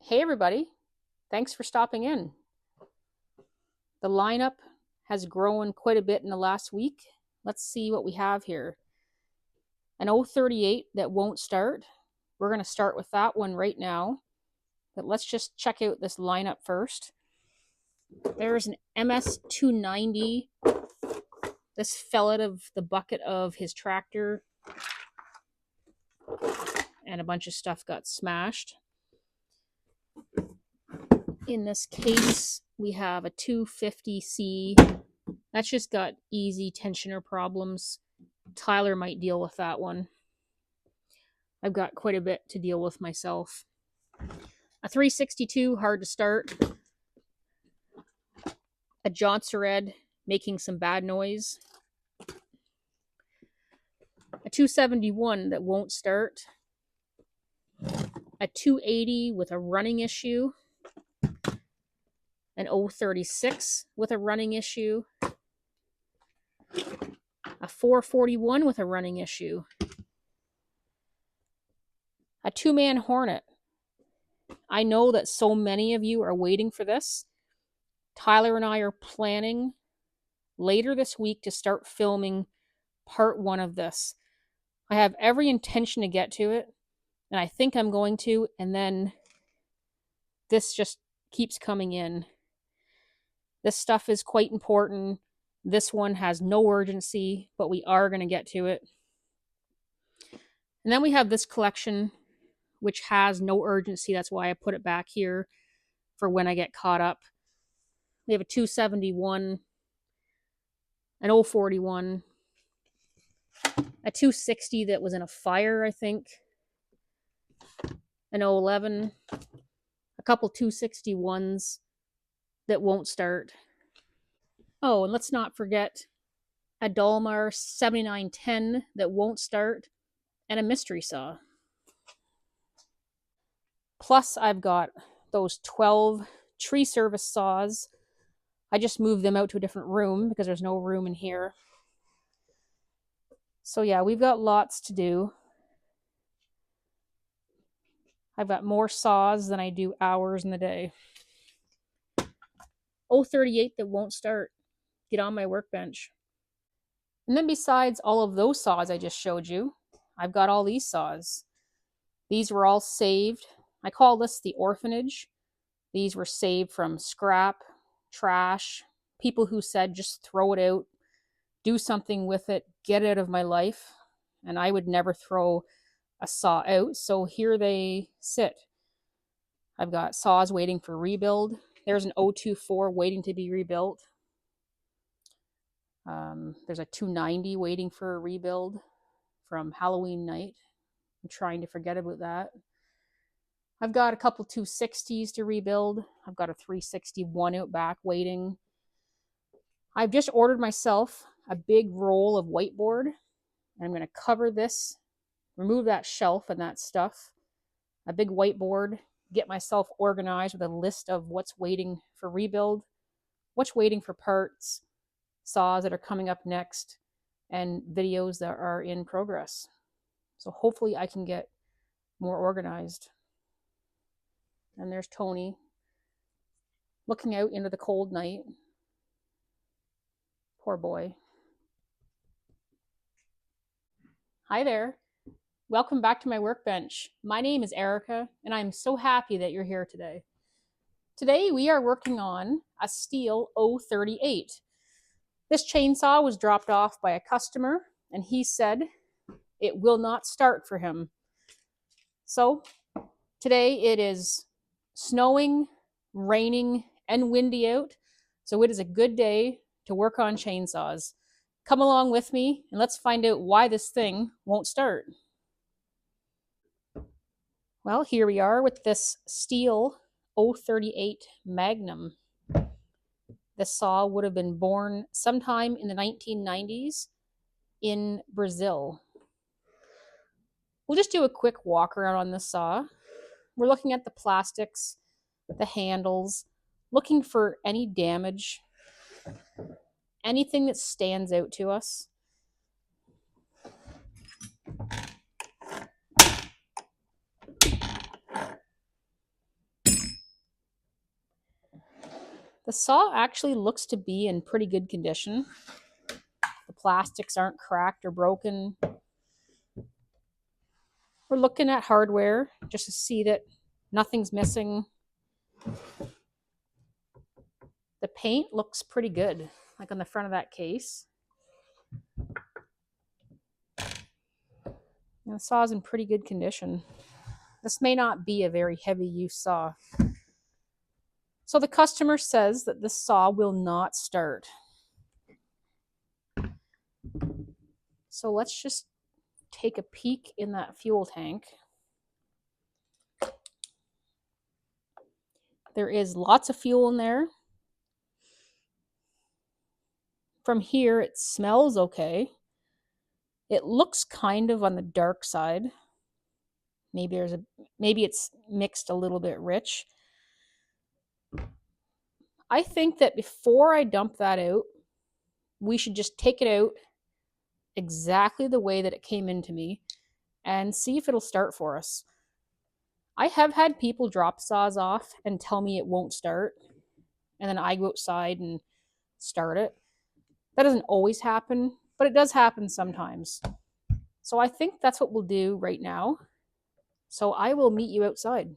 Hey everybody, thanks for stopping in. The lineup has grown quite a bit in the last week. Let's see what we have here. An 038 that won't start. We're going to start with that one right now. But let's just check out this lineup first. There's an MS290. This fell out of the bucket of his tractor and a bunch of stuff got smashed. In this case, we have a 250C. That's just got easy tensioner problems. Tyler might deal with that one. I've got quite a bit to deal with myself. A 362, hard to start. A Johnson Red making some bad noise. A 271 that won't start. A 280 with a running issue. An 036 with a running issue. A 441 with a running issue. A two-man Hornet. I know that so many of you are waiting for this. Tyler and I are planning later this week to start filming part 1 of this. I have every intention to get to it, and I think I'm going to, and then this just keeps coming in. This stuff is quite important. This one has no urgency, but we are going to get to it. And then we have this collection, which has no urgency. That's why I put it back here for when I get caught up. We have a 271, an 041, a 260 that was in a fire, I think, an 011, a couple 261s that won't start. Oh, and let's not forget a Dolmar 7910 that won't start, and a mystery saw. Plus, I've got those 12 tree service saws. I just moved them out to a different room because there's no room in here. So yeah, we've got lots to do. I've got more saws than I do hours in the day. 038 that won't start. Get on my workbench. And then besides all of those saws I just showed you, I've got all these saws. These were all saved. I call this the orphanage. These were saved from scrap, trash, people who said just throw it out, do something with it, get it out of my life. And I would never throw a saw out, so here they sit. I've got saws waiting for rebuild. There's an 024 waiting to be rebuilt. There's a 290 waiting for a rebuild from Halloween night. I'm trying to forget about that. I've got a couple 260s to rebuild. I've got a 361 out back waiting. I've just ordered myself a big roll of whiteboard. And I'm going to cover this, remove that shelf and that stuff. A big whiteboard, get myself organized with a list of what's waiting for rebuild, what's waiting for parts, saws that are coming up next, and videos that are in progress. So hopefully I can get more organized. And there's Tony looking out into the cold night. Poor boy. Hi there. Welcome back to my workbench. My name is Erica, and I'm so happy that you're here today. Today we are working on a Stihl 038. This chainsaw was dropped off by a customer, and he said it will not start for him. So today it is snowing, raining, and windy out, so it is a good day to work on chainsaws. Come along with me, and let's find out why this thing won't start. Well, here we are with this Stihl 038 Magnum. This saw would have been born sometime in the 1990s in Brazil. We'll just do a quick walk around on this saw. We're looking at the plastics, the handles, looking for any damage, anything that stands out to us. The saw actually looks to be in pretty good condition. The plastics aren't cracked or broken. We're looking at hardware just to see that nothing's missing. The paint looks pretty good, like on the front of that case. And the saw's in pretty good condition. This may not be a very heavy use saw. So the customer says that this saw will not start. So let's just take a peek in that fuel tank. There is lots of fuel in there. From here, it smells okay. It looks kind of on the dark side. Maybe it's mixed a little bit rich. I think that before I dump that out, we should just take it out exactly the way that it came into me and see if it'll start for us. I have had people drop saws off and tell me it won't start, and then I go outside and start it. That doesn't always happen, but it does happen sometimes. So I think that's what we'll do right now. So I will meet you outside.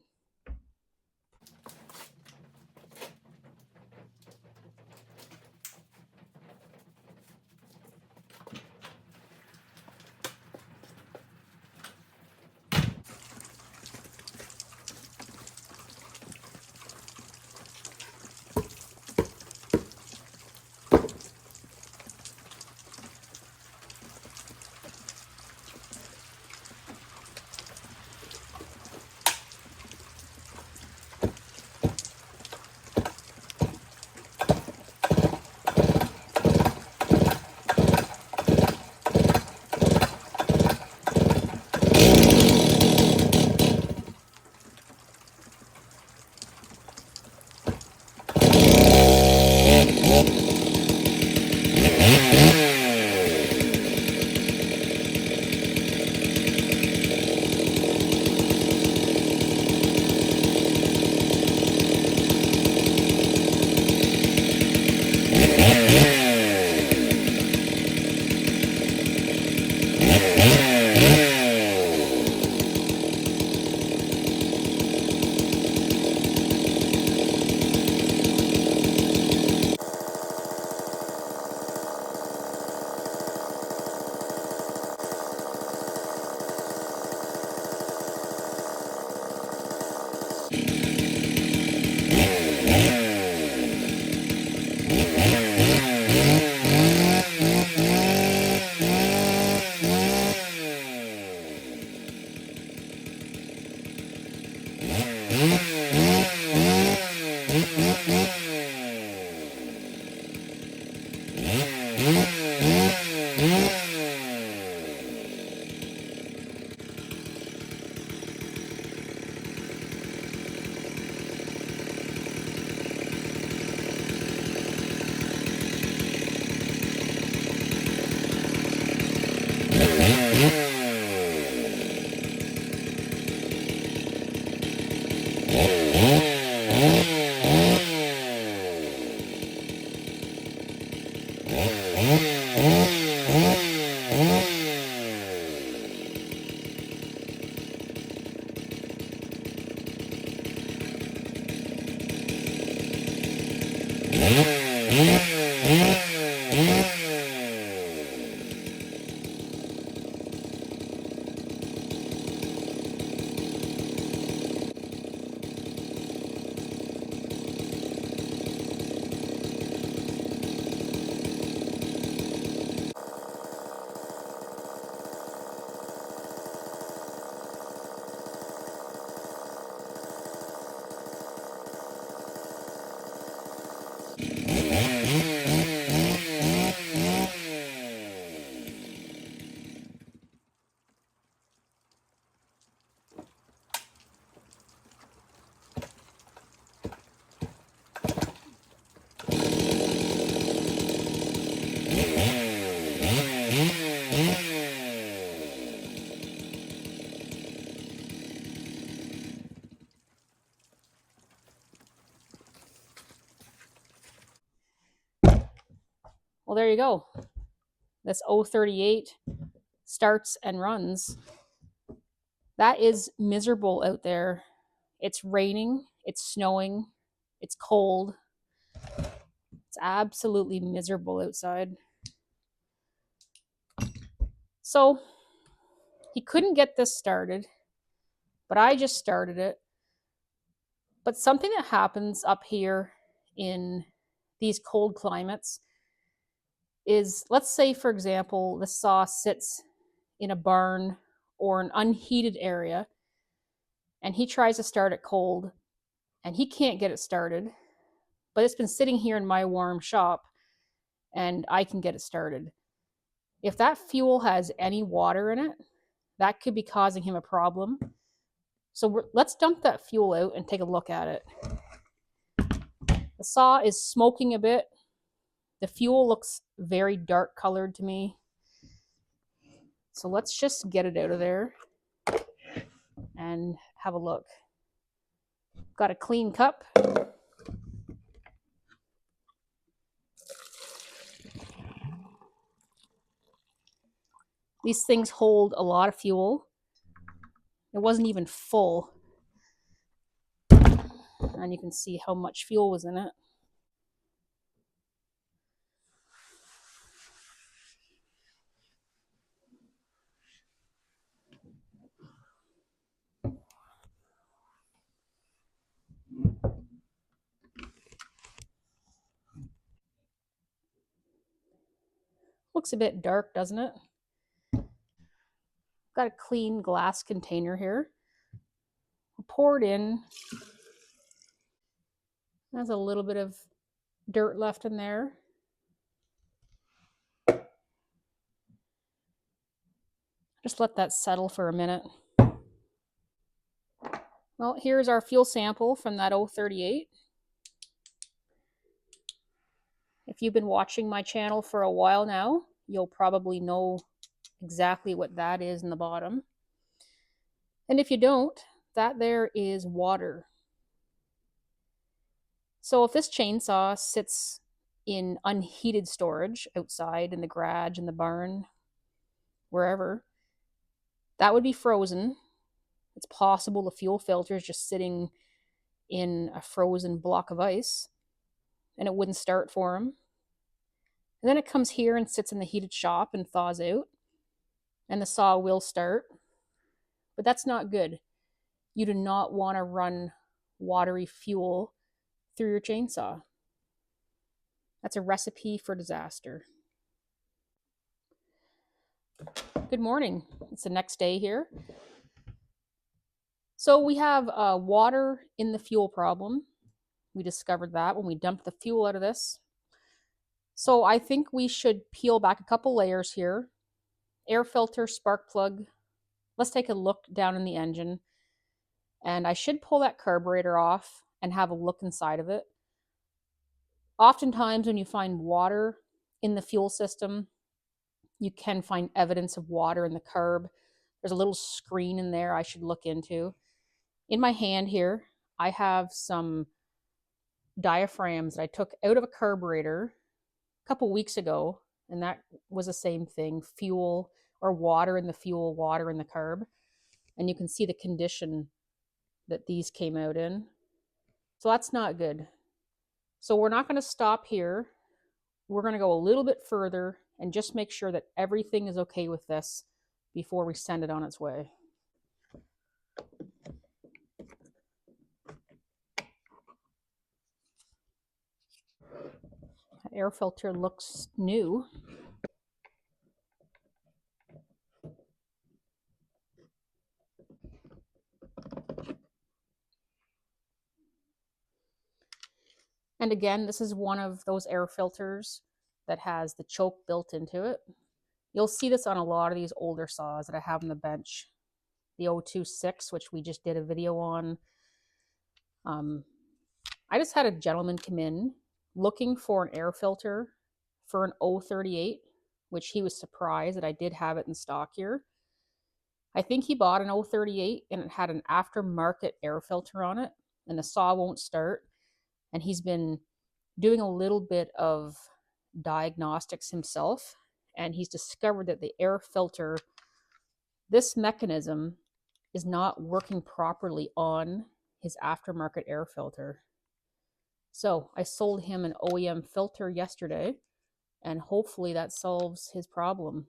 Well, there you go. This 038 starts and runs. That is miserable out there. It's raining, it's snowing, it's cold. It's absolutely miserable outside. So he couldn't get this started, but I just started it. But something that happens up here in these cold climates is, let's say, for example, the saw sits in a barn or an unheated area, and he tries to start it cold, and he can't get it started, but it's been sitting here in my warm shop, and I can get it started. If that fuel has any water in it, that could be causing him a problem. So let's dump that fuel out and take a look at it. The saw is smoking a bit. The fuel looks very dark colored to me. So let's just get it out of there and have a look. Got a clean cup. These things hold a lot of fuel. It wasn't even full. And you can see how much fuel was in it. Looks a bit dark, doesn't it? Got a clean glass container here. We'll pour it in. There's a little bit of dirt left in there. Just let that settle for a minute. Well, here's our fuel sample from that 038. If you've been watching my channel for a while now, you'll probably know exactly what that is in the bottom. And if you don't, that there is water. So if this chainsaw sits in unheated storage outside in the garage, in the barn, wherever, that would be frozen. It's possible the fuel filter is just sitting in a frozen block of ice and it wouldn't start for him. And then it comes here and sits in the heated shop and thaws out, and the saw will start. But that's not good. You do not want to run watery fuel through your chainsaw. That's a recipe for disaster. Good morning. It's the next day here. So we have water in the fuel problem. We discovered that when we dumped the fuel out of this. So I think we should peel back a couple layers here. Air filter, spark plug. Let's take a look down in the engine. And I should pull that carburetor off and have a look inside of it. Oftentimes when you find water in the fuel system, you can find evidence of water in the carb. There's a little screen in there I should look into. In my hand here, I have some diaphragms that I took out of a carburetor a couple weeks ago, and that was the same thing, fuel or water in the fuel, water in the carb. And you can see the condition that these came out in. So that's not good. So we're not going to stop here. We're going to go a little bit further and just make sure that everything is okay with this before we send it on its way. That air filter looks new. And again, this is one of those air filters that has the choke built into it. You'll see this on a lot of these older saws that I have on the bench. The 026, which we just did a video on. I just had a gentleman come in looking for an air filter for an 038, which he was surprised that I did have it in stock here. I think he bought an 038 and it had an aftermarket air filter on it, and the saw won't start. And he's been doing a little bit of diagnostics himself, and he's discovered that the air filter, this mechanism, is not working properly on his aftermarket air filter. So I sold him an OEM filter yesterday, and hopefully that solves his problem.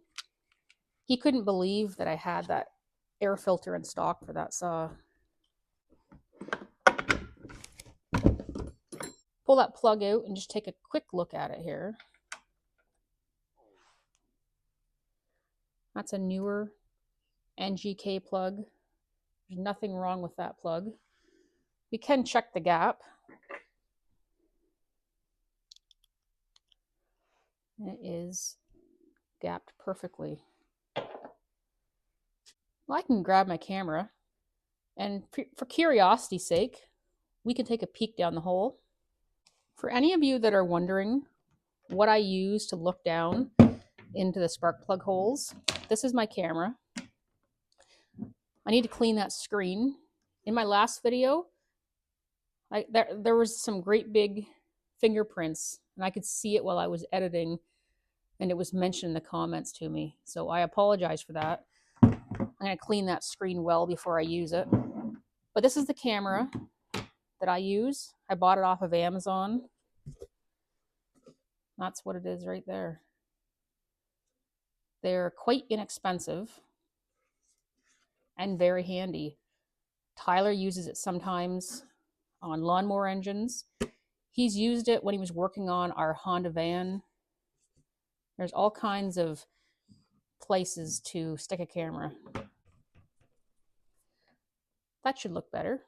He couldn't believe that I had that air filter in stock for that saw. Pull that plug out and just take a quick look at it here. That's a newer NGK plug. There's nothing wrong with that plug. We can check the gap. It is gapped perfectly. Well, I can grab my camera, and for curiosity's sake, we can take a peek down the hole. For any of you that are wondering what I use to look down into the spark plug holes, this is my camera. I need to clean that screen. In my last video, there was some great big fingerprints, and I could see it while I was editing, and it was mentioned in the comments to me. So I apologize for that. I'm going to clean that screen well before I use it. But this is the camera that I use. I bought it off of Amazon. That's what it is right there. They're quite inexpensive and very handy. Tyler uses it sometimes on lawnmower engines. He's used it when he was working on our Honda van. There's all kinds of places to stick a camera. That should look better.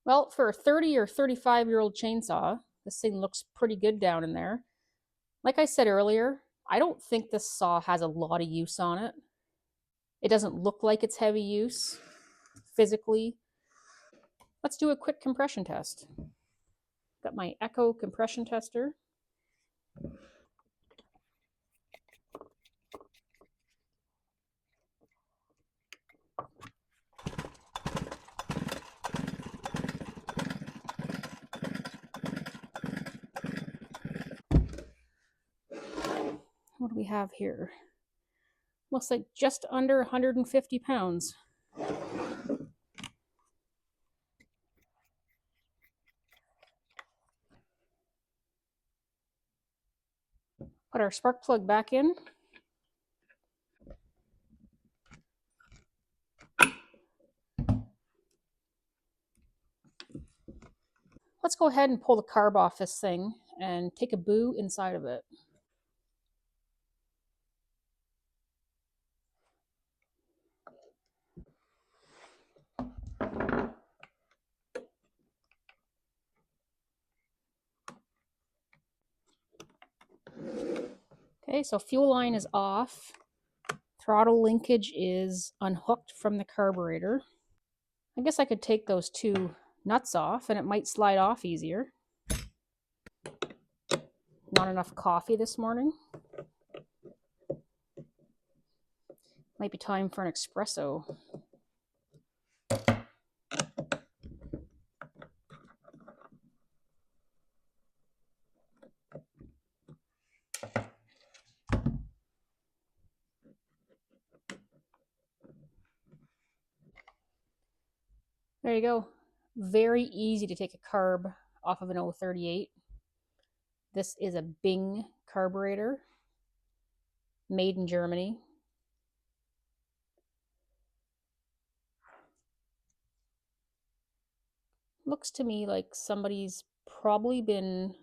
Well, for a 30 or 35-year-old chainsaw, this thing looks pretty good down in there. Like I said earlier, I don't think this saw has a lot of use on it. It doesn't look like it's heavy use physically. Let's do a quick compression test. Got my Echo compression tester. What do we have here? Looks like just under 150 pounds. Put our spark plug back in. Let's go ahead and pull the carb off this thing and take a boo inside of it. Okay, so fuel line is off. Throttle linkage is unhooked from the carburetor. I guess I could take those two nuts off and it might slide off easier. Not enough coffee this morning. Might be time for an espresso. There you go. Very easy to take a carb off of an 038. This is a Bing carburetor, made in Germany. Looks to me like somebody's probably been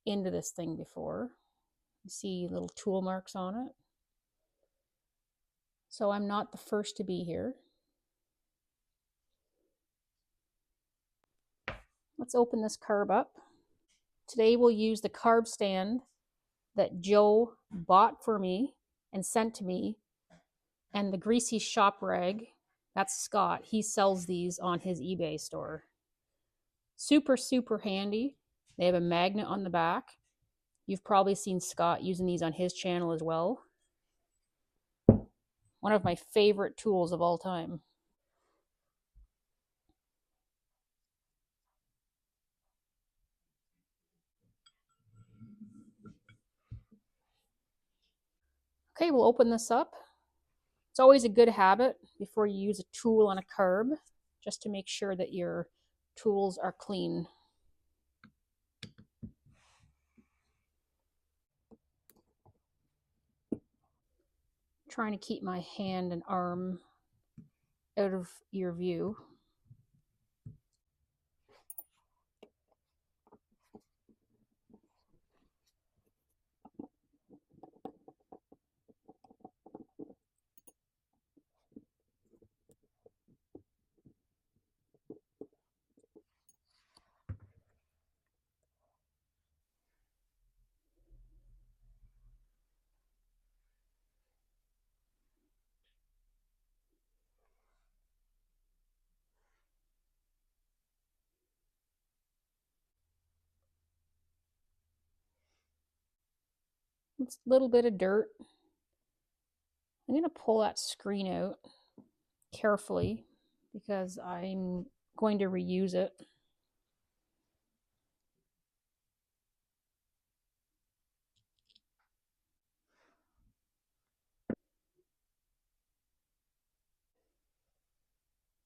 into this thing before. You see little tool marks on it. So I'm not the first to be here. Let's open this carb up. Today we'll use the carb stand that Joe bought for me and sent to me, and the greasy shop rag, that's Scott. He sells these on his eBay store. Super, super handy. They have a magnet on the back. You've probably seen Scott using these on his channel as well. One of my favorite tools of all time. Okay, we'll open this up. It's always a good habit before you use a tool on a carb, just to make sure that your tools are clean. Trying to keep my hand and arm out of your view. It's a little bit of dirt. I'm going to pull that screen out carefully because I'm going to reuse it.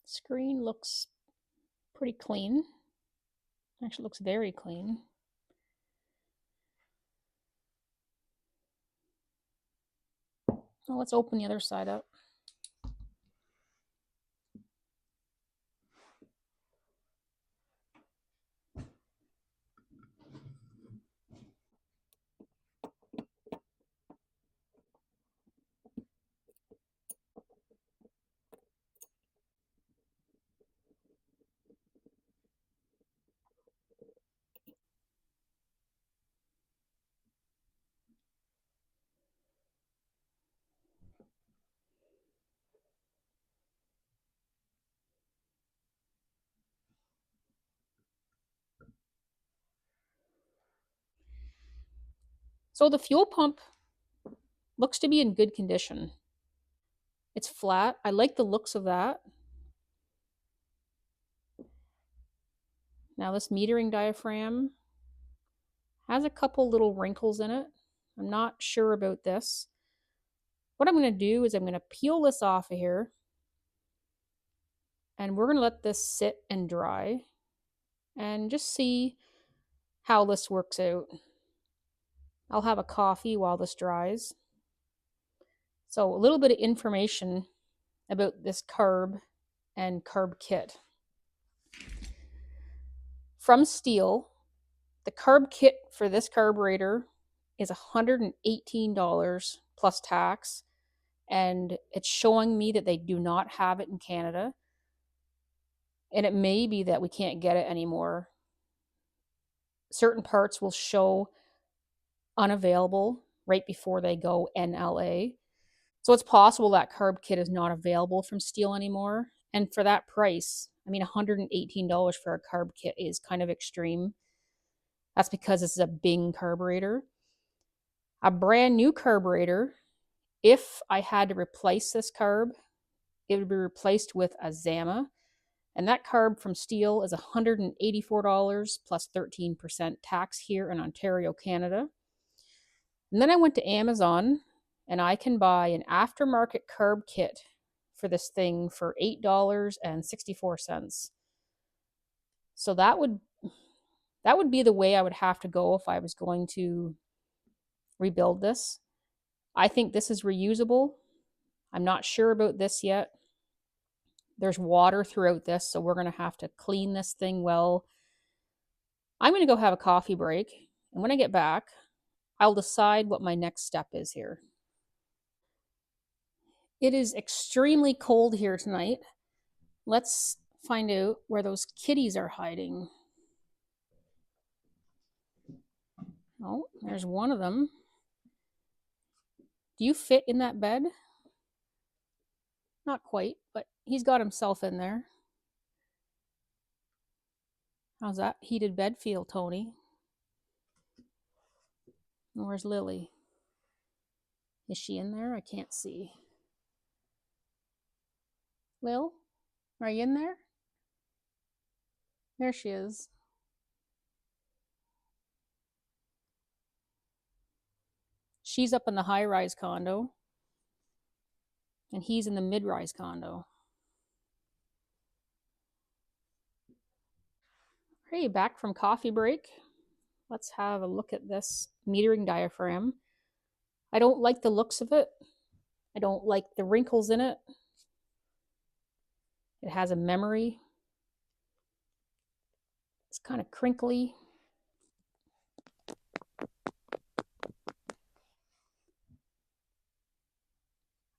Screen looks pretty clean. Actually looks very clean. Well, let's open the other side up. So the fuel pump looks to be in good condition. It's flat. I like the looks of that. Now this metering diaphragm has a couple little wrinkles in it. I'm not sure about this. What I'm going to do is I'm going to peel this off of here, and we're going to let this sit and dry and just see how this works out. I'll have a coffee while this dries. So a little bit of information about this carb and carb kit. From Stihl, the carb kit for this carburetor is $118 plus tax, and it's showing me that they do not have it in Canada, and it may be that we can't get it anymore. Certain parts will show unavailable right before they go NLA. So it's possible that carb kit is not available from Stihl anymore. And for that price, I mean, $118 for a carb kit is kind of extreme. That's because this is a Bing carburetor. A brand new carburetor, if I had to replace this carb, it would be replaced with a Zama. And that carb from Stihl is $184 plus 13% tax here in Ontario, Canada. And then I went to Amazon, and I can buy an aftermarket carb kit for this thing for $8.64. So that would be the way I would have to go if I was going to rebuild this. I think this is reusable. I'm not sure about this yet. There's water throughout this, so we're going to have to clean this thing well. I'm going to go have a coffee break, And when I get back, I'll decide what my next step is here. It is extremely cold here tonight. Let's find out where those kitties are hiding. Oh, there's one of them. Do you fit in that bed? Not quite, but he's got himself in there. How's that heated bed feel, Tony? Where's Lily? Is she in there? I can't see. Lil, are you in there? There she is. She's up in the high-rise condo, and he's in the mid-rise condo. Hey, back from coffee break. Let's have a look at this metering diaphragm. I don't like the looks of it. I don't like the wrinkles in it. It has a memory. It's kind of crinkly.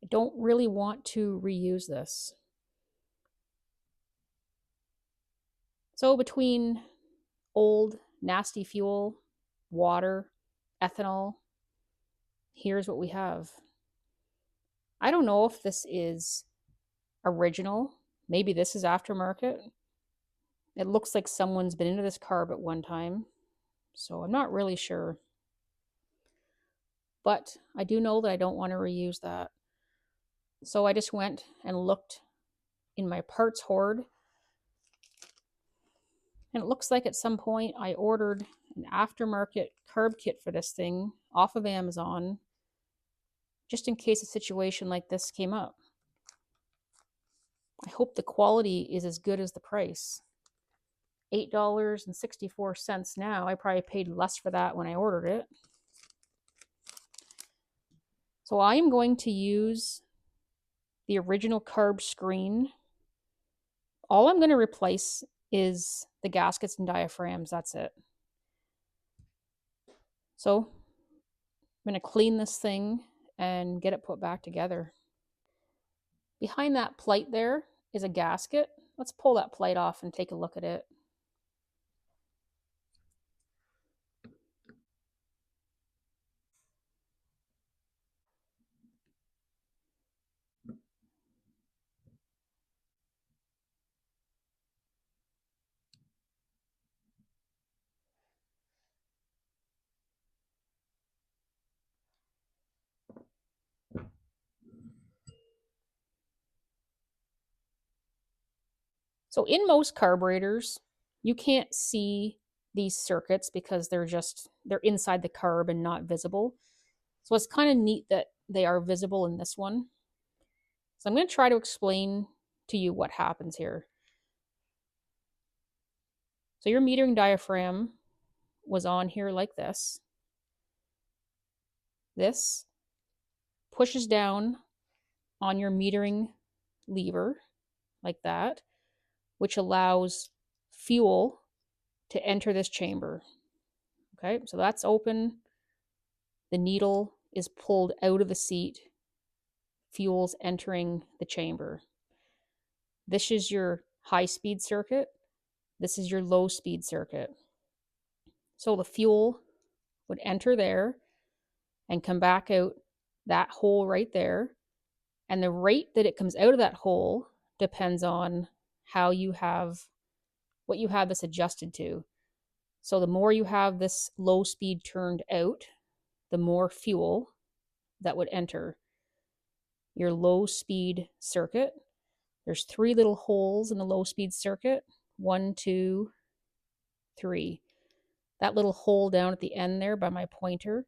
I don't really want to reuse this. So between old, nasty fuel, water, ethanol, here's what we have. I don't know if this is original. Maybe this is aftermarket. It looks like someone's been into this carb at one time, so I'm not really sure. But I do know that I don't want to reuse that. So I just went and looked in my parts hoard. And it looks like at some point I ordered an aftermarket carb kit for this thing off of Amazon, just in case a situation like this came up. I hope the quality is as good as the price. $8.64 now. I probably paid less for that when I ordered it. So I am going to use the original carb screen. All I'm going to replace is the gaskets and diaphragms. That's it. So I'm going to clean this thing and get it put back together. Behind that plate there is a gasket. Let's pull that plate off and take a look at it. So in most carburetors, you can't see these circuits because they're inside the carb and not visible. So it's kind of neat that they are visible in this one. So I'm going to try to explain to you what happens here. So your metering diaphragm was on here like this. This pushes down on your metering lever like that, which allows fuel to enter this chamber. Okay, so that's open. The needle is pulled out of the seat. Fuel's entering the chamber. This is your high-speed circuit. This is your low-speed circuit. So the fuel would enter there and come back out that hole right there. And the rate that it comes out of that hole depends on how you have, what you have this adjusted to. So the more you have this low speed turned out, the more fuel that would enter your low speed circuit. There's 3 little holes in the low speed circuit. 1, 2, 3. That little hole down at the end there by my pointer.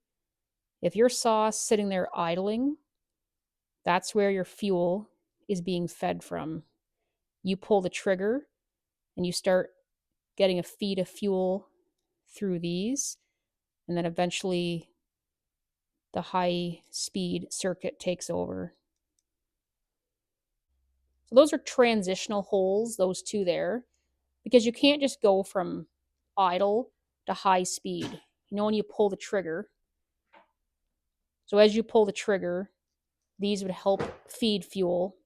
If your saw's sitting there idling, that's where your fuel is being fed from. You pull the trigger and you start getting a feed of fuel through these, and then eventually the high speed circuit takes over. So those are transitional holes, those 2 there, because you can't just go from idle to high speed. You know when you pull the trigger. So as you pull the trigger, these would help feed fuel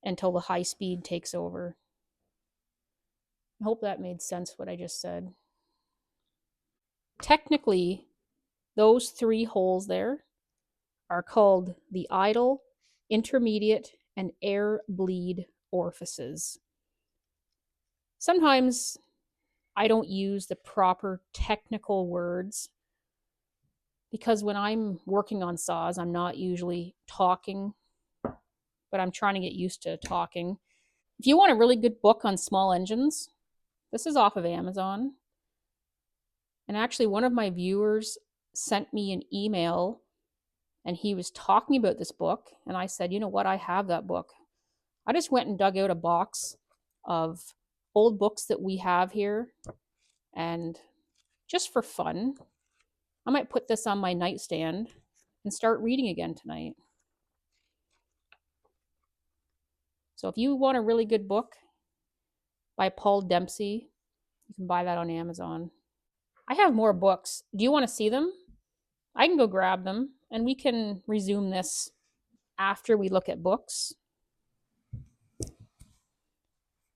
until the high speed takes over. I hope that made sense what I just said. Technically, those 3 holes there are called the idle, intermediate, and air bleed orifices. Sometimes I don't use the proper technical words because when I'm working on saws, I'm not usually talking, but I'm trying to get used to talking. If you want a really good book on small engines, this is off of Amazon. And actually, one of my viewers sent me an email and he was talking about this book. And I said, you know what? I have that book. I just went and dug out a box of old books that we have here. And just for fun, I might put this on my nightstand and start reading again tonight. So if you want a really good book by Paul Dempsey, you can buy that on Amazon. I have more books. Do you want to see them? I can go grab them and we can resume this after we look at books.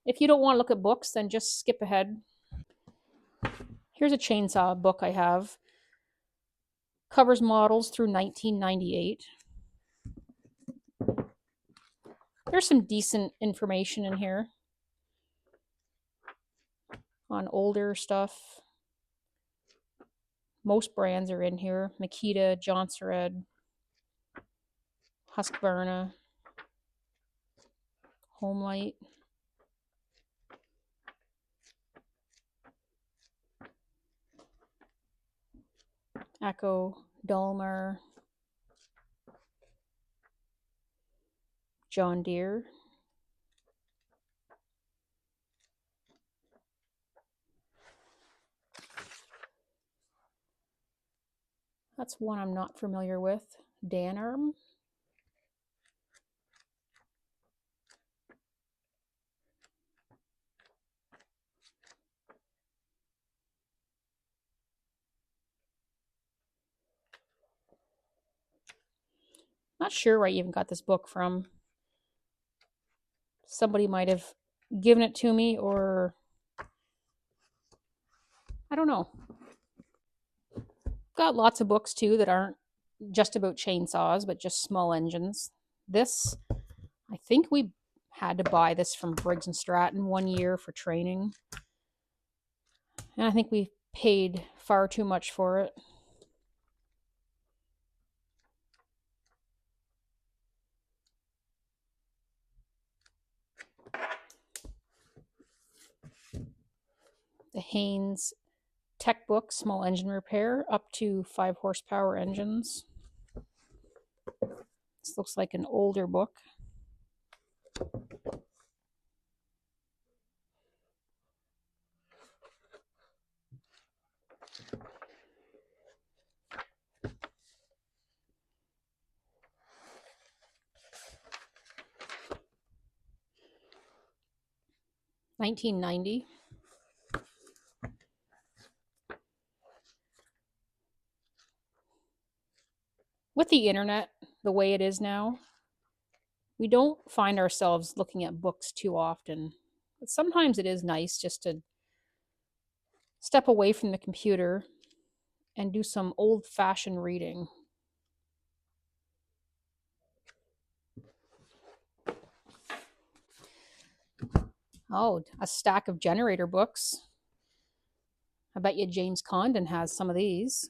If you don't want to look at books, then just skip ahead. Here's a chainsaw book I have. Covers models through 1998. There's some decent information in here on older stuff. Most brands are in here. Makita, Johnson, Husqvarna, Homelight. Echo, Dulmer, John Deere. That's one I'm not familiar with. Danarm. Not sure where I even got this book from. Somebody might have given it to me, or I don't know. Got lots of books too that aren't just about chainsaws, but just small engines. This, I think we had to buy this from Briggs and Stratton one year for training. And I think we paid far too much for it. The Haynes Tech Book, Small Engine Repair, up to 5 horsepower engines. This looks like an older book. $19.90. With the internet the way it is now, we don't find ourselves looking at books too often. But sometimes it is nice just to step away from the computer and do some old-fashioned reading. Oh, a stack of generator books. I bet you James Condon has some of these.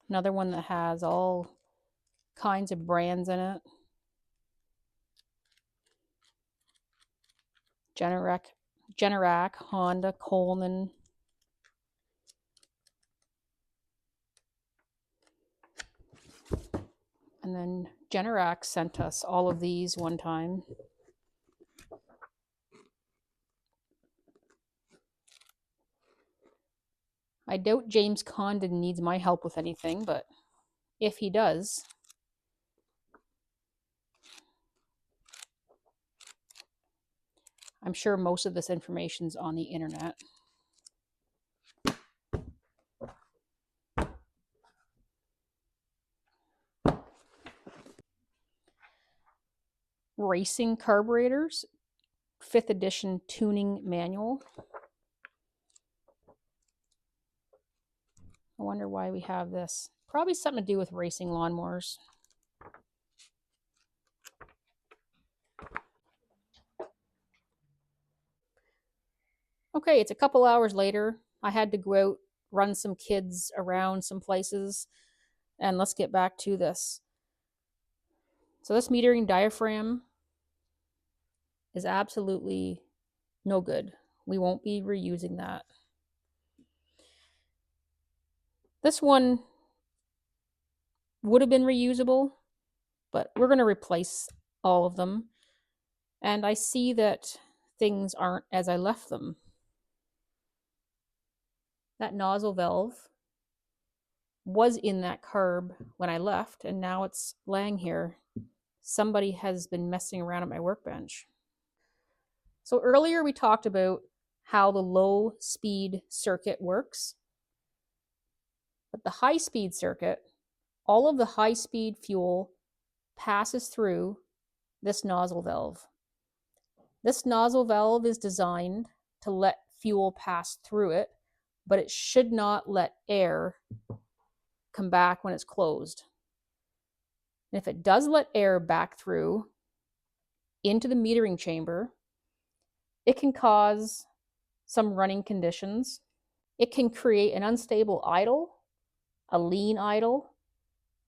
Another one that has all kinds of brands in it. Generac, Honda, Coleman. And then Generac sent us all of these one time. I doubt James Condon needs my help with anything, but if he does, I'm sure most of this information's on the internet. Racing carburetors, 5th edition tuning manual. I wonder why we have this. Probably something to do with racing lawnmowers. Okay, it's a couple hours later. I had to go out, run some kids around some places, and let's get back to this. So this metering diaphragm is absolutely no good. We won't be reusing that. This one would have been reusable, but we're going to replace all of them. And I see that things aren't as I left them. That nozzle valve was in that carb when I left, and now it's laying here. Somebody has been messing around at my workbench. So earlier we talked about how the low speed circuit works. But the high speed circuit, all of the high speed fuel passes through this nozzle valve. This nozzle valve is designed to let fuel pass through it, but it should not let air come back when it's closed. And if it does let air back through into the metering chamber, it can cause some running conditions. It can create an unstable idle, a lean idle.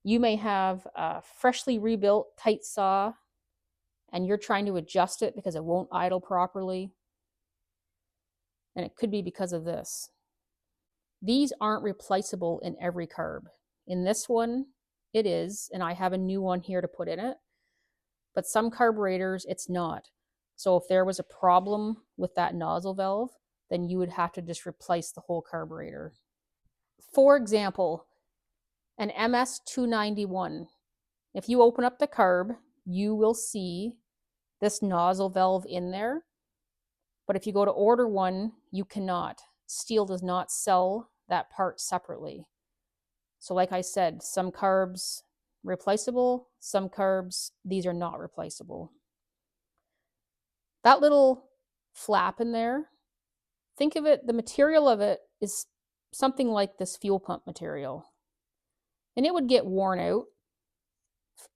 You may have a freshly rebuilt tight saw and you're trying to adjust it because it won't idle properly. And it could be because of this. These aren't replaceable in every carb. In this one, it is, and I have a new one here to put in it. But some carburetors, it's not. So if there was a problem with that nozzle valve, then you would have to just replace the whole carburetor. For example, an MS291. If you open up the carb, you will see this nozzle valve in there. But if you go to order one, you cannot. Stihl does not sell that part separately. So like I said, some carbs replaceable, some carbs, these are not replaceable. That little flap in there, think of it, the material of it is something like this fuel pump material. And it would get worn out.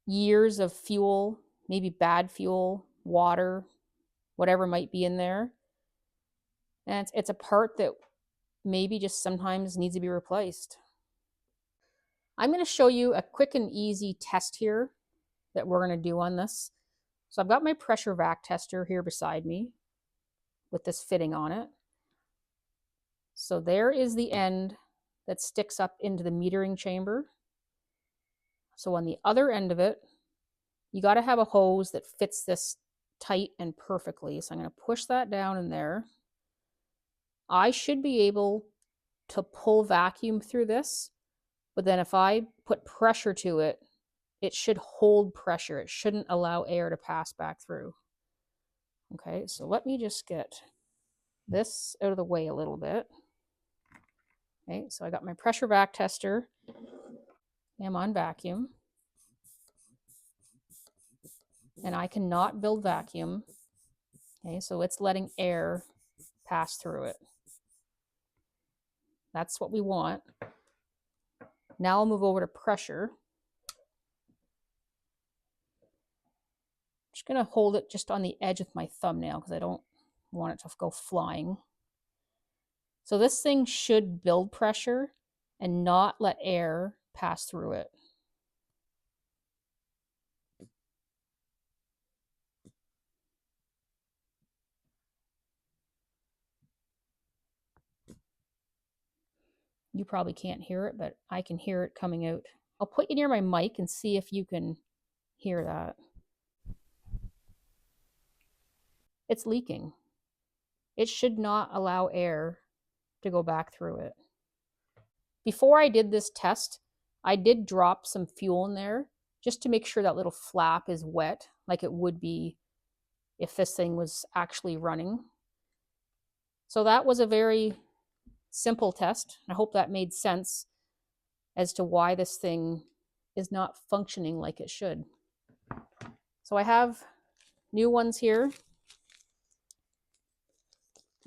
Years of fuel, maybe bad fuel, water, whatever might be in there. And it's a part that maybe just sometimes needs to be replaced. I'm going to show you a quick and easy test here that we're going to do on this. So I've got my pressure vac tester here beside me with this fitting on it. So there is the end that sticks up into the metering chamber. So on the other end of it, you got to have a hose that fits this tight and perfectly. So I'm going to push that down in there. I should be able to pull vacuum through this, but then if I put pressure to it, it should hold pressure. It shouldn't allow air to pass back through. Okay, so let me just get this out of the way a little bit. Okay, so I got my pressure vac tester. I'm on vacuum. And I cannot build vacuum. Okay, so it's letting air pass through it. That's what we want. Now I'll move over to pressure. I'm just going to hold it just on the edge with my thumbnail because I don't want it to go flying. So this thing should build pressure and not let air pass through it. You probably can't hear it, but I can hear it coming out. I'll put you near my mic and see if you can hear that. It's leaking. It should not allow air to go back through it. Before I did this test, I did drop some fuel in there just to make sure that little flap is wet, like it would be if this thing was actually running. So that was a very simple test. I hope that made sense as to why this thing is not functioning like it should. So I have new ones here.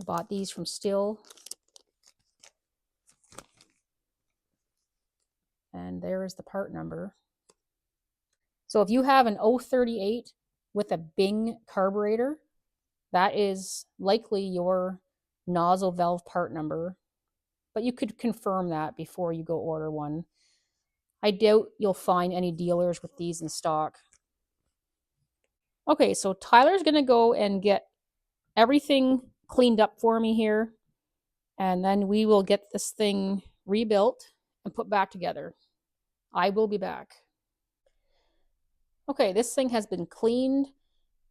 I bought these from Stihl. And there is the part number. So if you have an 038 with a Bing carburetor, that is likely your nozzle valve part number, but you could confirm that before you go order one. I doubt you'll find any dealers with these in stock. Okay, so Tyler's gonna go and get everything cleaned up for me here, and then we will get this thing rebuilt and put back together. I will be back. Okay, this thing has been cleaned,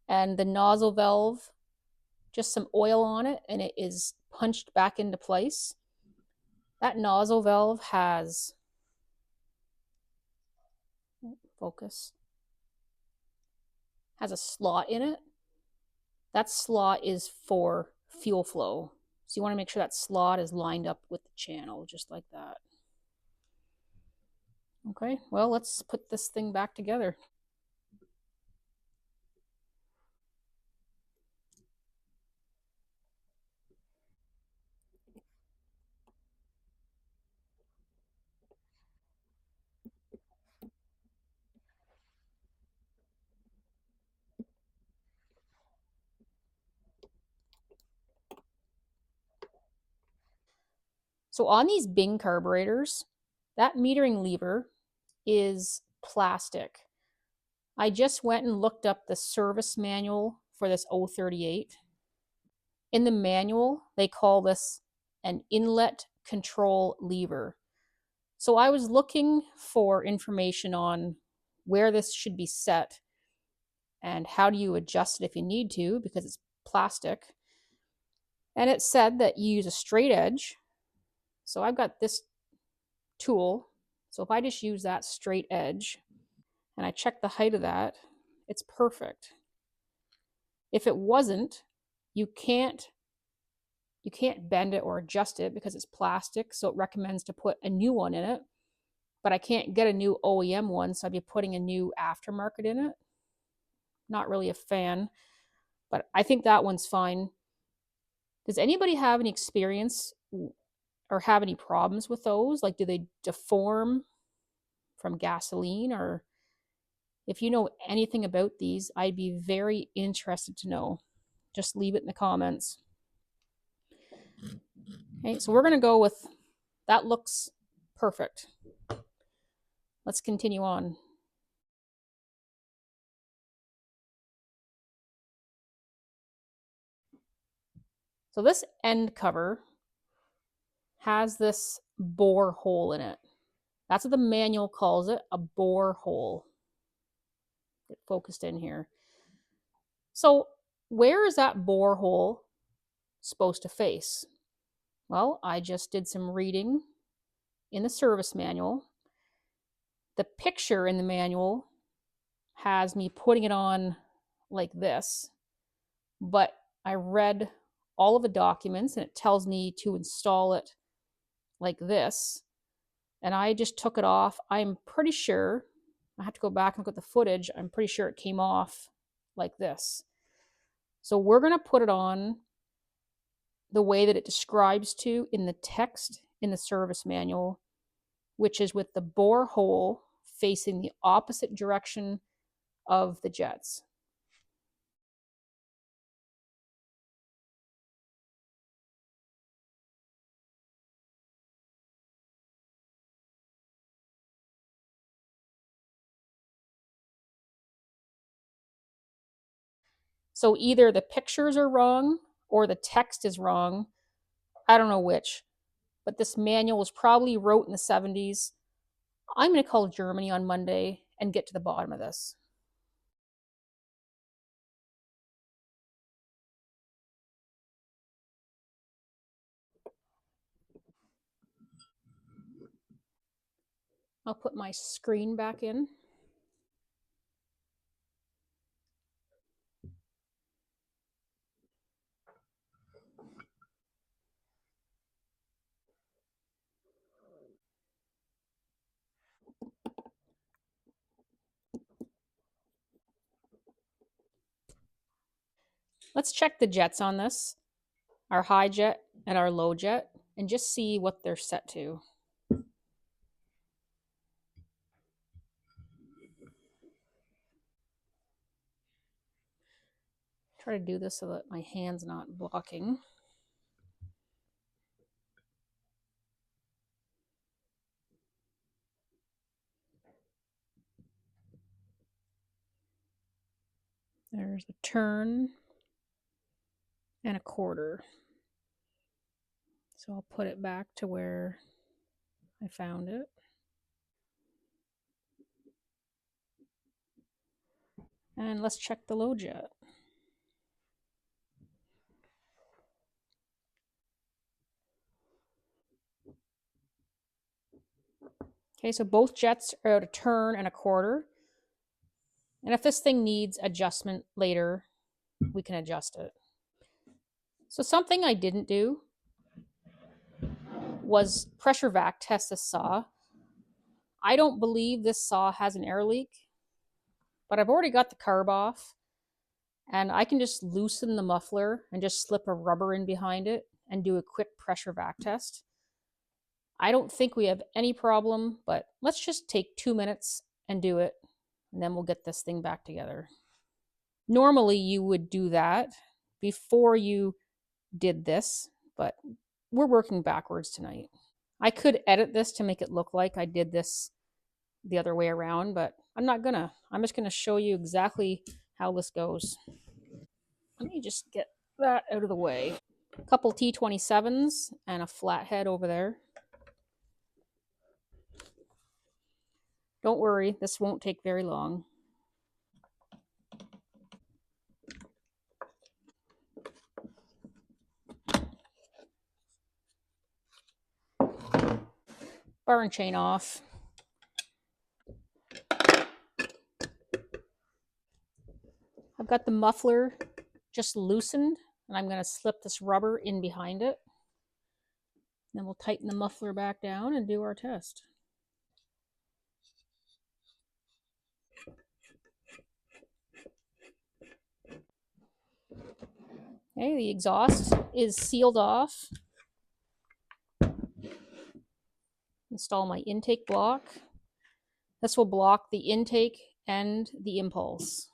and the nozzle valve, just some oil on it, and it is punched back into place. That nozzle valve has, focus, has a slot in it. That slot is for fuel flow. So you want to make sure that slot is lined up with the channel, just like that. Okay, well, let's put this thing back together. So on these Bing carburetors, that metering lever is plastic. I just went and looked up the service manual for this 038. In the manual, they call this an inlet control lever. So I was looking for information on where this should be set and how do you adjust it if you need to, because it's plastic. And it said that you use a straight edge. So I've got this tool. So if I just use that straight edge and I check the height of that, it's perfect. If it wasn't, you can't bend it or adjust it because it's plastic, so it recommends to put a new one in it. But I can't get a new OEM one, so I'd be putting a new aftermarket in it. Not really a fan, but I think that one's fine. Does anybody have any experience or have any problems with those? Like, do they deform from gasoline? Or if you know anything about these, I'd be very interested to know. Just leave it in the comments. Okay, so we're going to go with that. Looks perfect. Let's continue on. So this end cover has this bore hole in it. That's what the manual calls it, a bore hole. Get focused in here. So where is that bore hole supposed to face? Well, I just did some reading in the service manual. The picture in the manual has me putting it on like this, but I read all of the documents and it tells me to install it like this. And I just took it off. I'm pretty sure, I have to go back and look at the footage. I'm pretty sure it came off like this. So we're going to put it on the way that it describes to in the text in the service manual, which is with the bore hole facing the opposite direction of the jets. So either the pictures are wrong or the text is wrong. I don't know which, but this manual was probably wrote in the 70s. I'm going to call Germany on Monday and get to the bottom of this. I'll put my screen back in. Let's check the jets on this, our high jet and our low jet, and just see what they're set to. Try to do this so that my hand's not blocking. There's a turn and a quarter. So I'll put it back to where I found it. And let's check the low jet. Okay, so both jets are at a turn and a quarter. And if this thing needs adjustment later, we can adjust it. So something I didn't do was pressure vac test this saw. I don't believe this saw has an air leak, but I've already got the carb off, and I can just loosen the muffler and just slip a rubber in behind it and do a quick pressure vac test. I don't think we have any problem, but let's just take 2 minutes and do it, and then we'll get this thing back together. Normally you would do that before you did this, but we're working backwards tonight. I could edit this to make it look like I did this the other way around, but I'm not gonna. I'm just gonna show you exactly how this goes. Let me just get that out of the way. A couple T27s and a flathead over there. Don't worry, this won't take very long. Bar and chain off. I've got the muffler just loosened, and I'm going to slip this rubber in behind it. Then we'll tighten the muffler back down and do our test. Okay, the exhaust is sealed off. Install my intake block. This will block the intake and the impulse.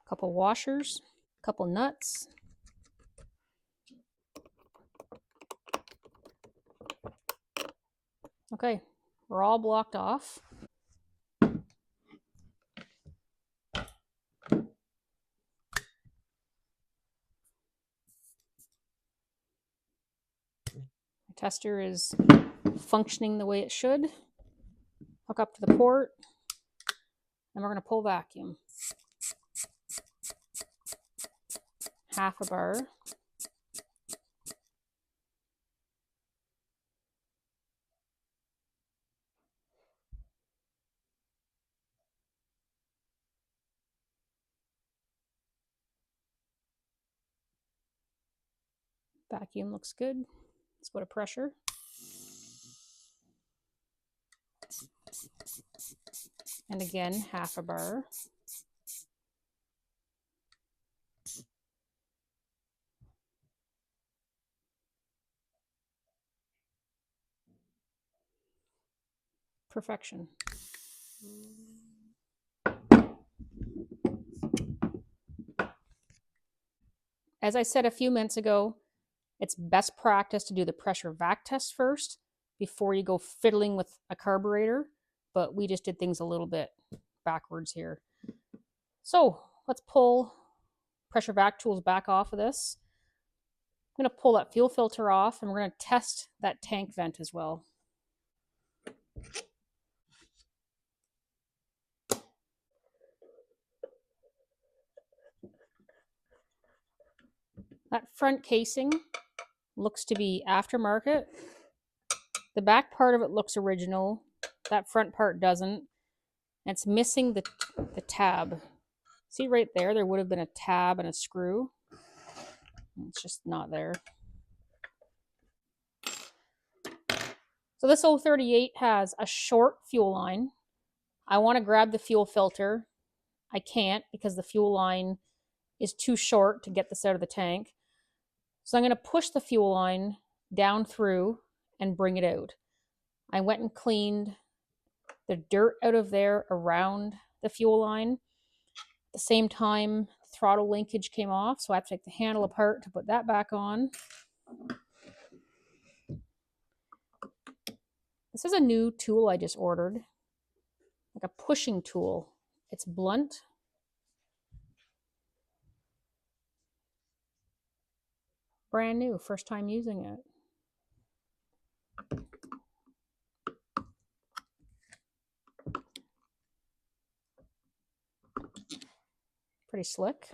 Couple washers, couple nuts. Okay, we're all blocked off. The tester is functioning the way it should. Hook up to the port, and we're going to pull vacuum. Half a bar. Vacuum looks good. Let's go to pressure. And again, half a bar. Perfection. As I said a few minutes ago, it's best practice to do the pressure vac test first before you go fiddling with a carburetor, but we just did things a little bit backwards here. So let's pull pressure vac tools back off of this. I'm going to pull that fuel filter off, and we're going to test that tank vent as well. That front casing looks to be aftermarket. The back part of it looks original. That front part doesn't. And it's missing the tab. See right there, there would have been a tab and a screw. It's just not there. So this 038 has a short fuel line, I want to grab the fuel filter. I can't because the fuel line is too short to get this out of the tank. So I'm going to push the fuel line down through and bring it out. I went and cleaned the dirt out of there around the fuel line. At the same time, the throttle linkage came off, so I have to take the handle apart to put that back on. This is a new tool I just ordered, like a pushing tool. It's blunt. Brand new, first time using it. Pretty slick.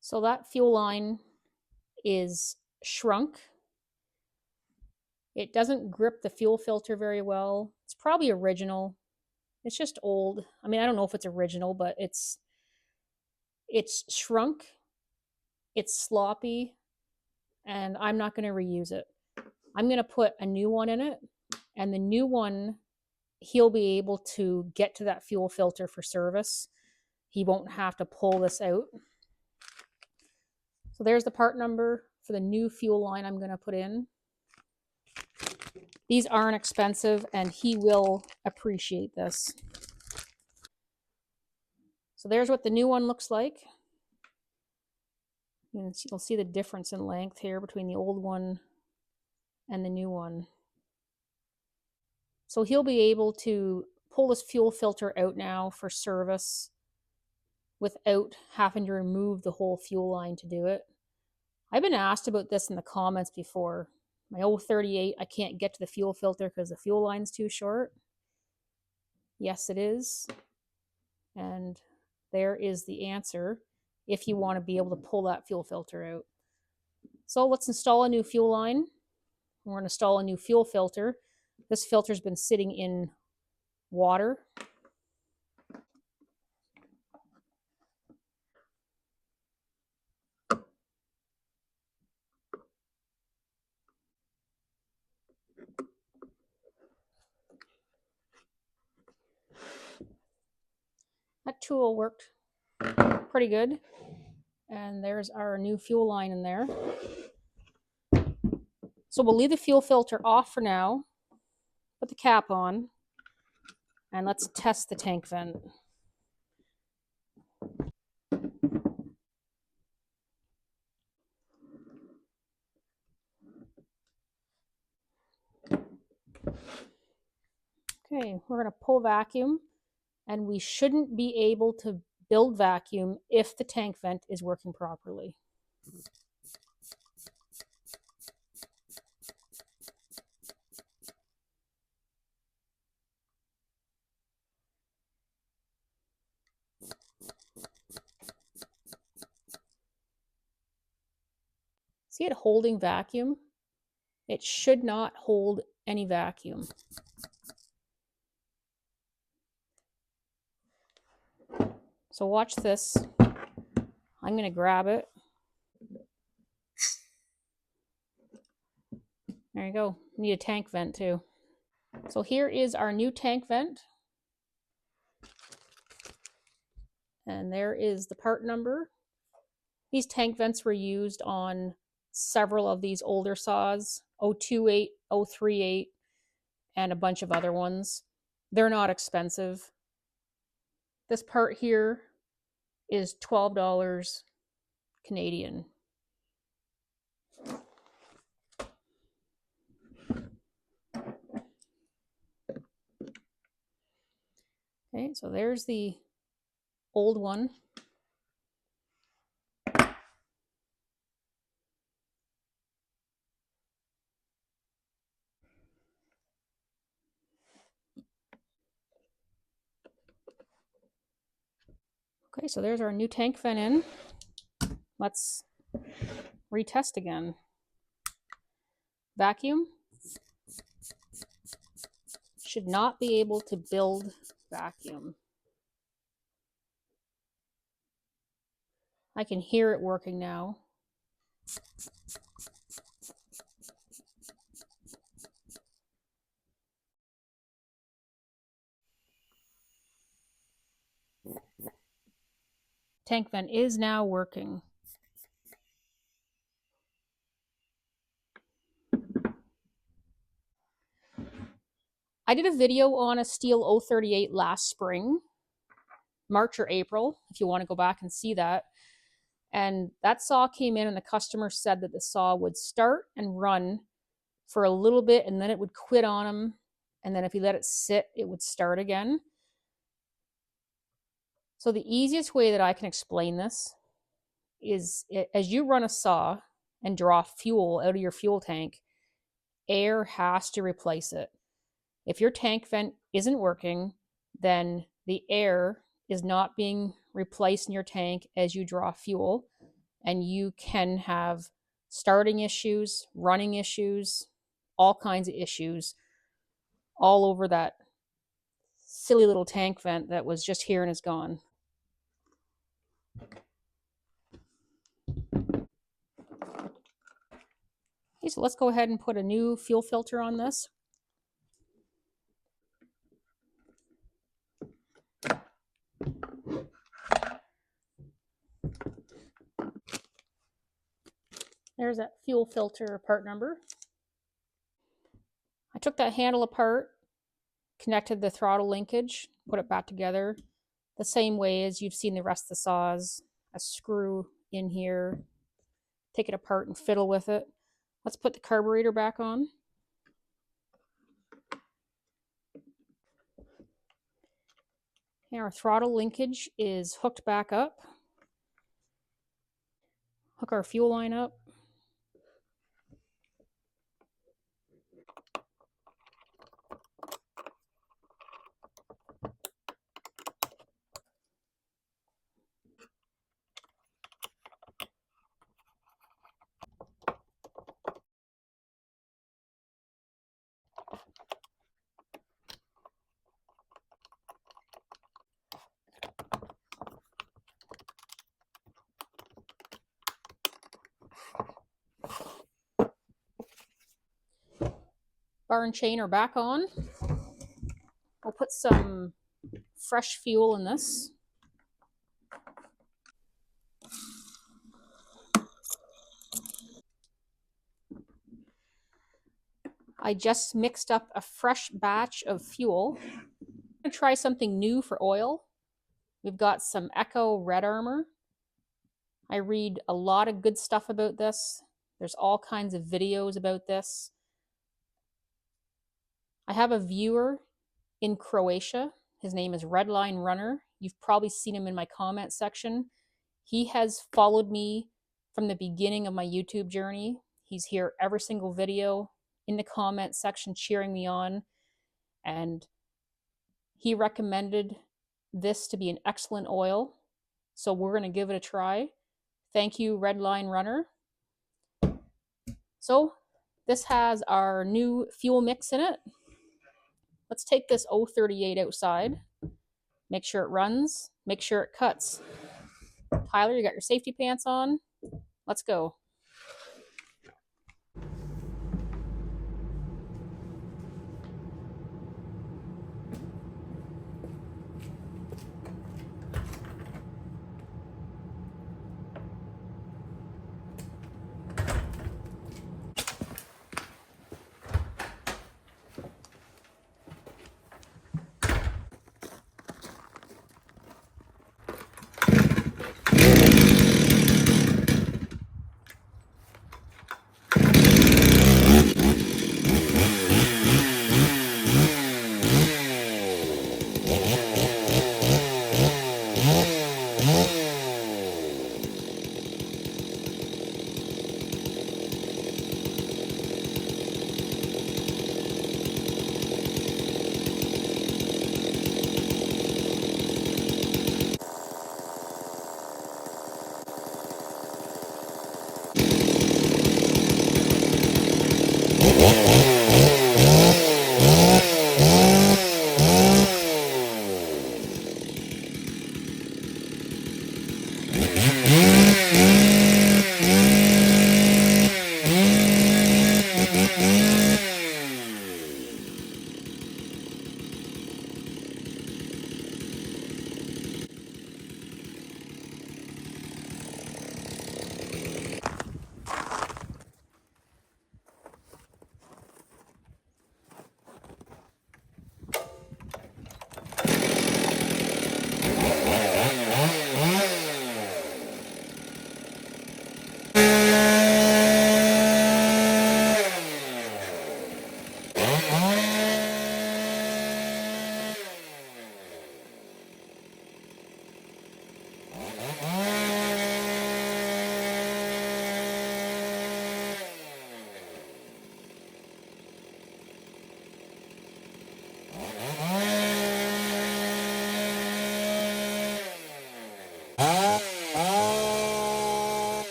So that fuel line is shrunk. It doesn't grip the fuel filter very well. It's probably original. It's just old. I mean, I don't know if it's original, but it's shrunk, it's sloppy, and I'm not going to reuse it. I'm going to put a new one in it, and the new one, he'll be able to get to that fuel filter for service. He won't have to pull this out. So there's the part number for the new fuel line I'm going to put in. These aren't expensive, and he will appreciate this. So there's what the new one looks like. You'll see the difference in length here between the old one and the new one. So he'll be able to pull this fuel filter out now for service without having to remove the whole fuel line to do it. I've been asked about this in the comments before. My 038, I can't get to the fuel filter because the fuel line's too short. Yes, it is. And there is the answer if you want to be able to pull that fuel filter out. So let's install a new fuel line. We're going to install a new fuel filter. This filter's been sitting in water. That tool worked pretty good. And there's our new fuel line in there. So we'll leave the fuel filter off for now, put the cap on, and let's test the tank vent. Okay, we're going to pull vacuum, and we shouldn't be able to build vacuum if the tank vent is working properly. See it holding vacuum? It should not hold any vacuum. So watch this. I'm going to grab it. There you go. Need a tank vent too. So here is our new tank vent. And there is the part number. These tank vents were used on several of these older saws, 028, 038, and a bunch of other ones. They're not expensive. This part here is $12 Canadian. Okay, so there's the old one. Okay, so there's our new tank vent in. Let's retest again. Vacuum. Should not be able to build vacuum. I can hear it working now. tank vent is now working. I did a video on a Stihl 038 last spring, March or April, if you want to go back and see that. And that saw came in and the customer said that the saw would start and run for a little bit and then it would quit on him. And then if he let it sit, it would start again. So the easiest way that I can explain this is as you run a saw and draw fuel out of your fuel tank, air has to replace it. If your tank vent isn't working, then the air is not being replaced in your tank as you draw fuel, and you can have starting issues, running issues, all kinds of issues all over that silly little tank vent that was just here and is gone. Okay, so let's go ahead and put a new fuel filter on this. There's that fuel filter part number. I took that handle apart, connected the throttle linkage, put it back together the same way as you've seen the rest of the saws. A screw in here, take it apart and fiddle with it. Let's put the carburetor back on. And our throttle linkage is hooked back up. Hook our fuel line up. Bar and chain are back on. We'll put some fresh fuel in this. I just mixed up a fresh batch of fuel. I'm going to try something new for oil. We've got some Echo Red Armor. I read a lot of good stuff about this. There's all kinds of videos about this. I have a viewer in Croatia. His name is Redline Runner. You've probably seen him in my comment section. He has followed me from the beginning of my YouTube journey. He's here every single video in the comment section cheering me on. And he recommended this to be an excellent oil. So we're going to give it a try. Thank you, Redline Runner. So this has our new fuel mix in it. Let's take this 038 outside. Make sure it runs. Make sure it cuts. Tyler, you got your safety pants on? Let's go.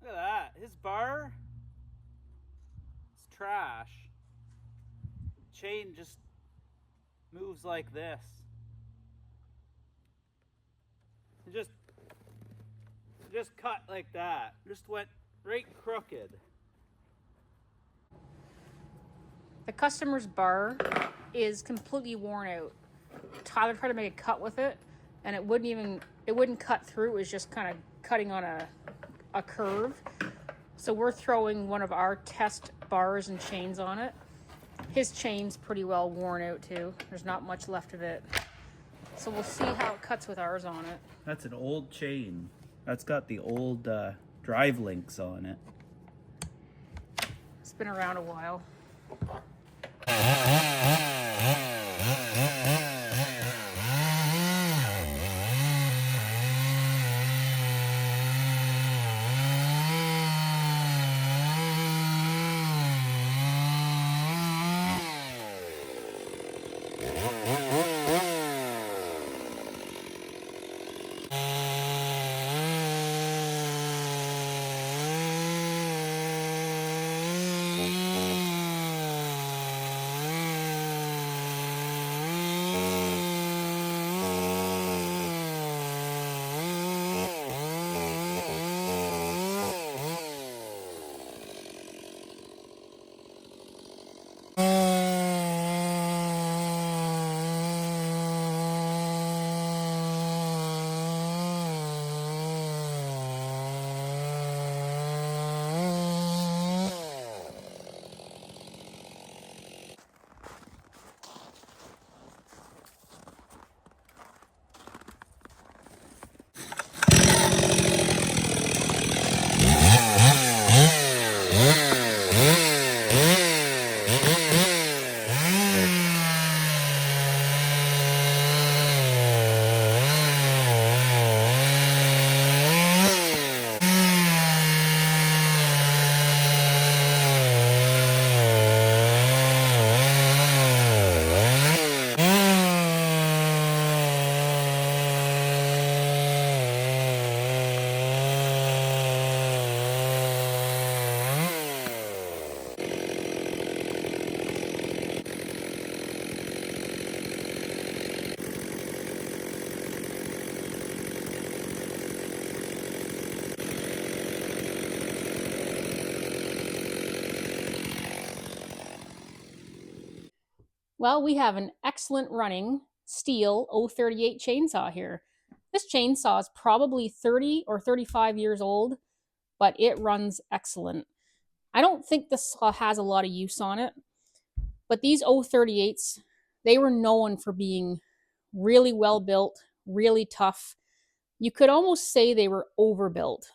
Look at that. His bar is trash. Chain just moves like this. It just cut like that. Just went right crooked. The customer's bar is completely worn out. Tyler tried to make a cut with it, and it wouldn't cut through. It was just kind of cutting on a curve. So we're throwing one of our test bars and chains on it. His chain's pretty well worn out too. There's not much left of it. So we'll see how it cuts with ours on it. That's an old chain. That's got the old drive links on it. It's been around a while. Well, we have an excellent running Stihl 038 chainsaw here. This chainsaw is probably 30 or 35 years old, but it runs excellent. I don't think this saw has a lot of use on it, but these 038s, they were known for being really well built, really tough. You could almost say they were overbuilt.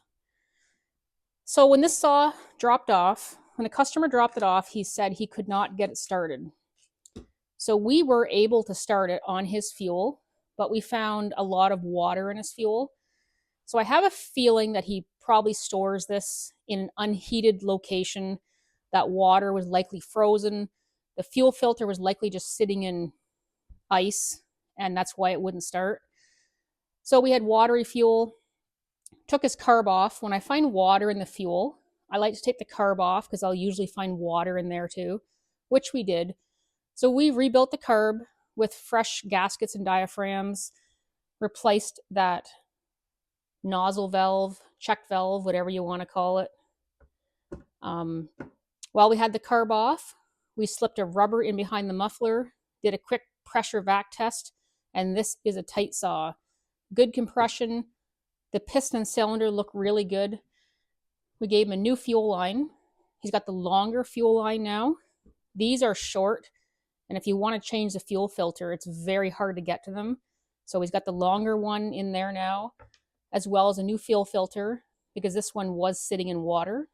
So when this saw dropped off, when the customer dropped it off, he said he could not get it started. So we were able to start it on his fuel, but we found a lot of water in his fuel. So I have a feeling that he probably stores this in an unheated location. That water was likely frozen. The fuel filter was likely just sitting in ice, and that's why it wouldn't start. So we had watery fuel, took his carb off. When I find water in the fuel, I like to take the carb off because I'll usually find water in there too, which we did. So we rebuilt the carb with fresh gaskets and diaphragms, replaced that nozzle valve, check valve, whatever you want to call it. While we had the carb off, we slipped a rubber in behind the muffler, did a quick pressure vac test, and this is a tight saw. Good compression. The piston cylinder looked really good. We gave him a new fuel line. He's got the longer fuel line now. These are short, and if you want to change the fuel filter, it's very hard to get to them. So he's got the longer one in there now, as well as a new fuel filter, because this one was sitting in water.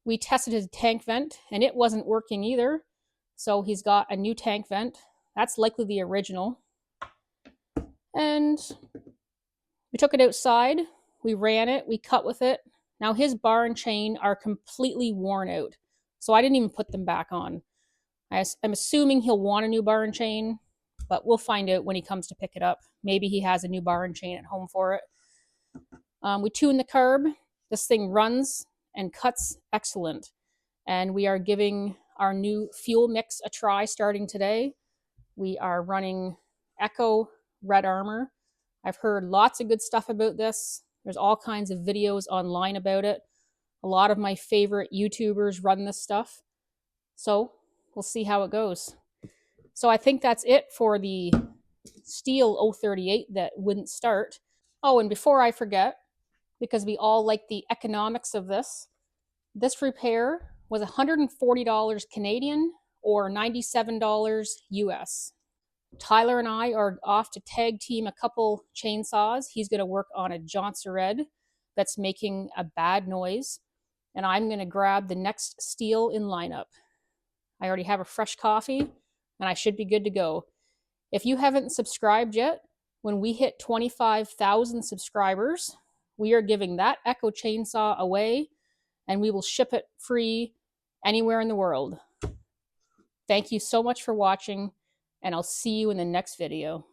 We tested his tank vent, and it wasn't working either. So he's got a new tank vent. That's likely the original. And we took it outside. We ran it. We cut with it. Now his bar and chain are completely worn out. So I didn't even put them back on. I'm assuming he'll want a new bar and chain, but we'll find out when he comes to pick it up. Maybe he has a new bar and chain at home for it. We tuned the carb. This thing runs and cuts excellent. And we are giving our new fuel mix a try starting today. We are running Echo Red Armor. I've heard lots of good stuff about this. There's all kinds of videos online about it. A lot of my favorite YouTubers run this stuff. So we'll see how it goes. So I think that's it for the Stihl 038 that wouldn't start. Oh, and before I forget, because we all like the economics of this repair was $140 Canadian or $97 US. Tyler and I are off to tag team a couple chainsaws. He's going to work on a Johnson Red that's making a bad noise, and I'm going to grab the next Stihl in lineup. I already have a fresh coffee, and I should be good to go. If you haven't subscribed yet, when we hit 25,000 subscribers, we are giving that Echo chainsaw away, and we will ship it free anywhere in the world. Thank you so much for watching, and I'll see you in the next video.